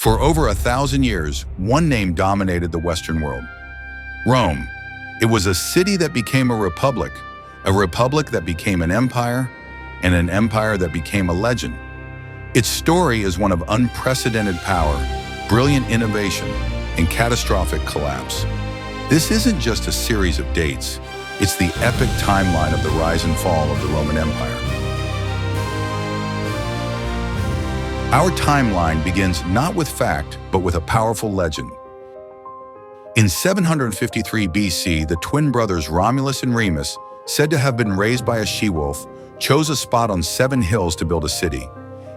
For over 1,000 years, one name dominated the Western world: Rome. It was a city that became a republic that became an empire, and an empire that became a legend. Its story is one of unprecedented power, brilliant innovation, and catastrophic collapse. This isn't just a series of dates, it's the epic timeline of the rise and fall of the Roman Empire. Our timeline begins not with fact, but with a powerful legend. In 753 BC, the twin brothers Romulus and Remus, said to have been raised by a she-wolf, chose a spot on 7 hills to build a city.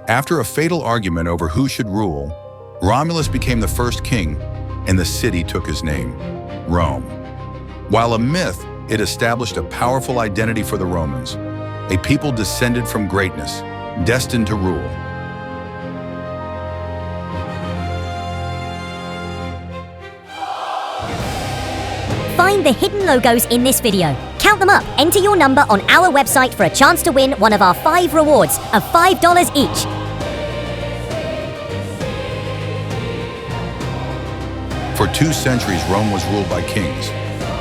After a fatal argument over who should rule, Romulus became the first king, and the city took his name, Rome. While a myth, it established a powerful identity for the Romans, a people descended from greatness, destined to rule. Find the hidden logos in this video. Count them up, enter your number on our website for a chance to win one of our 5 rewards of $5 each. For 2 centuries, Rome was ruled by kings,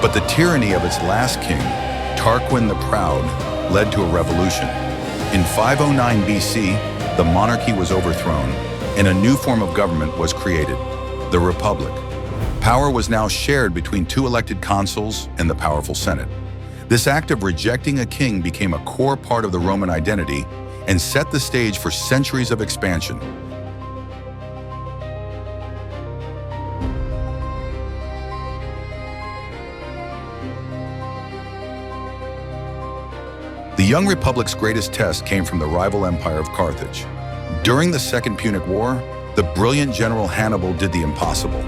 but the tyranny of its last king, Tarquin the Proud, led to a revolution. In 509 BC, the monarchy was overthrown, and a new form of government was created, the Republic. Power was now shared between 2 elected consuls and the powerful Senate. This act of rejecting a king became a core part of the Roman identity and set the stage for centuries of expansion. The young republic's greatest test came from the rival empire of Carthage. During the Second Punic War, the brilliant general Hannibal did the impossible.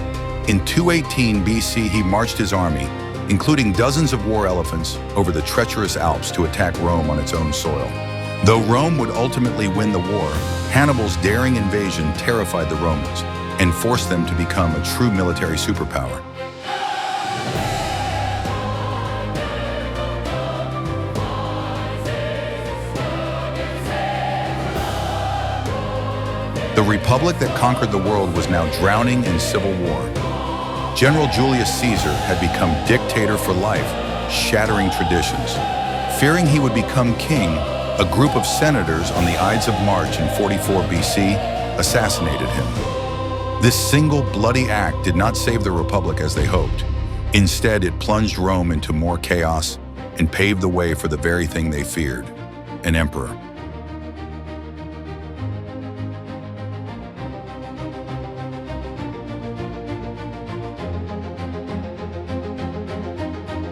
In 218 BC, he marched his army, including dozens of war elephants, over the treacherous Alps to attack Rome on its own soil. Though Rome would ultimately win the war, Hannibal's daring invasion terrified the Romans and forced them to become a true military superpower. The republic that conquered the world was now drowning in civil war. General Julius Caesar had become dictator for life, shattering traditions. Fearing he would become king, a group of senators on the Ides of March in 44 BC assassinated him. This single bloody act did not save the republic as they hoped. Instead, it plunged Rome into more chaos and paved the way for the very thing they feared: an emperor.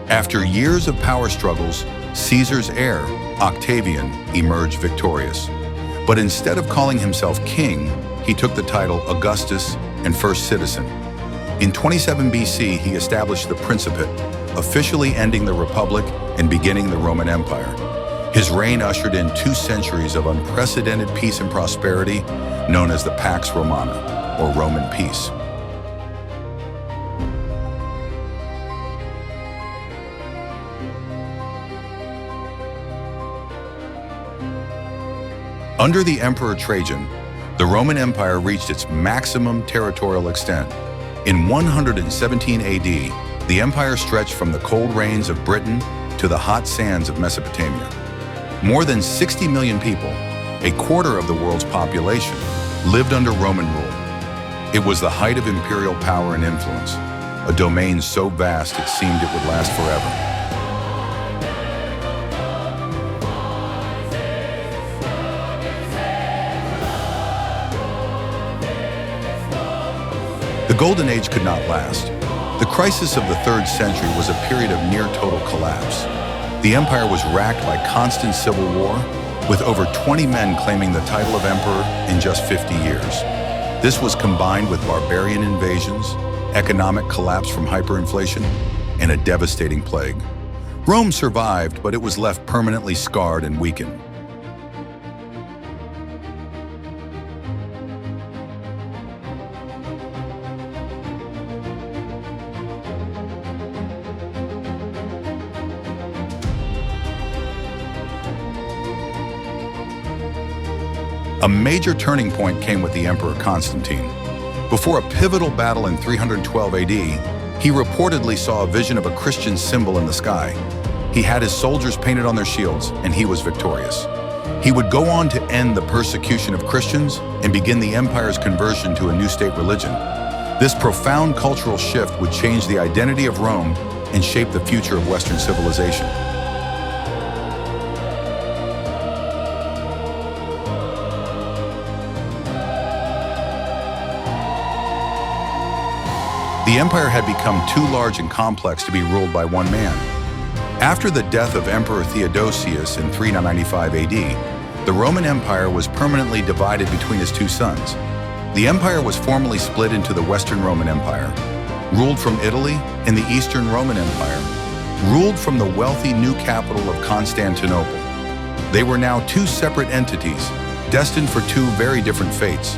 After years of power struggles, Caesar's heir, Octavian, emerged victorious. But instead of calling himself king, he took the title Augustus and First Citizen. In 27 BC, he established the Principate, officially ending the Republic and beginning the Roman Empire. His reign ushered in 2 centuries of unprecedented peace and prosperity, known as the Pax Romana, or Roman peace. Under the Emperor Trajan, the Roman Empire reached its maximum territorial extent. In 117 AD, the empire stretched from the cold rains of Britain to the hot sands of Mesopotamia. More than 60 million people, a quarter of the world's population, lived under Roman rule. It was the height of imperial power and influence, a domain so vast it seemed it would last forever. The Golden Age could not last. The crisis of the 3rd century was a period of near total collapse. The empire was racked by constant civil war, with over 20 men claiming the title of emperor in just 50 years. This was combined with barbarian invasions, economic collapse from hyperinflation, and a devastating plague. Rome survived, but it was left permanently scarred and weakened. A major turning point came with the Emperor Constantine. Before a pivotal battle in 312 AD, he reportedly saw a vision of a Christian symbol in the sky. He had his soldiers painted on their shields, and he was victorious. He would go on to end the persecution of Christians and begin the empire's conversion to a new state religion. This profound cultural shift would change the identity of Rome and shape the future of Western civilization. The empire had become too large and complex to be ruled by one man. After the death of Emperor Theodosius in 395 AD, the Roman Empire was permanently divided between his two sons. The empire was formally split into the Western Roman Empire, ruled from Italy, and the Eastern Roman Empire, ruled from the wealthy new capital of Constantinople. They were now two separate entities, destined for two very different fates.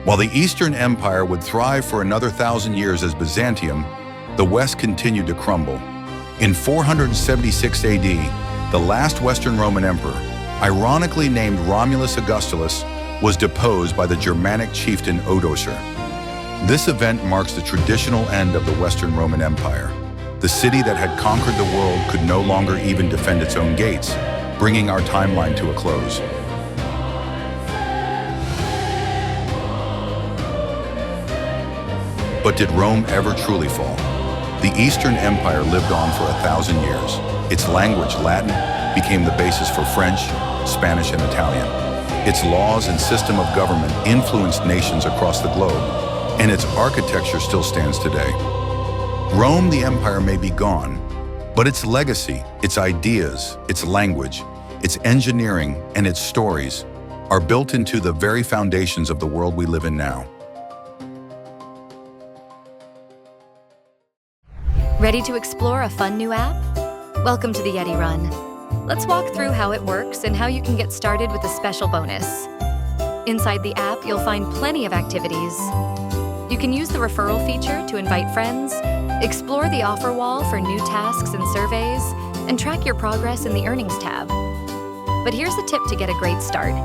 While the Eastern Empire would thrive for another 1,000 years as Byzantium, the West continued to crumble. In 476 AD, the last Western Roman emperor, ironically named Romulus Augustulus, was deposed by the Germanic chieftain Odoacer. This event marks the traditional end of the Western Roman Empire. The city that had conquered the world could no longer even defend its own gates, bringing our timeline to a close. But did Rome ever truly fall? The Eastern Empire lived on for 1,000 years. Its language, Latin, became the basis for French, Spanish, and Italian. Its laws and system of government influenced nations across the globe, and its architecture still stands today. Rome, the empire, may be gone, but its legacy, its ideas, its language, its engineering, and its stories are built into the very foundations of the world we live in now. Ready to explore a fun new app? Welcome to the Yeti Run. Let's walk through how it works and how you can get started with a special bonus. Inside the app, you'll find plenty of activities. You can use the referral feature to invite friends, explore the offer wall for new tasks and surveys, and track your progress in the Earnings tab. But here's a tip to get a great start.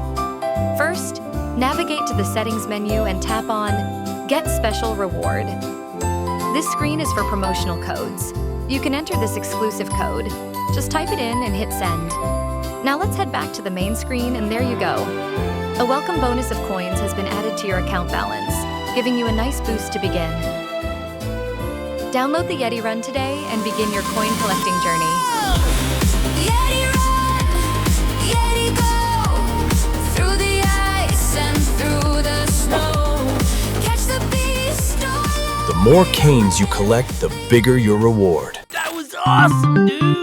First, navigate to the Settings menu and tap on Get Special Reward. This screen is for promotional codes. You can enter this exclusive code. Just type it in and hit send. Now let's head back to the main screen, and there you go. A welcome bonus of coins has been added to your account balance, giving you a nice boost to begin. Download the Yeti Run today and begin your coin collecting journey. Yeti run, Yeti go, through the ice and through the snow. Catch the beast. The more canes you collect, the bigger your reward. That was awesome, dude!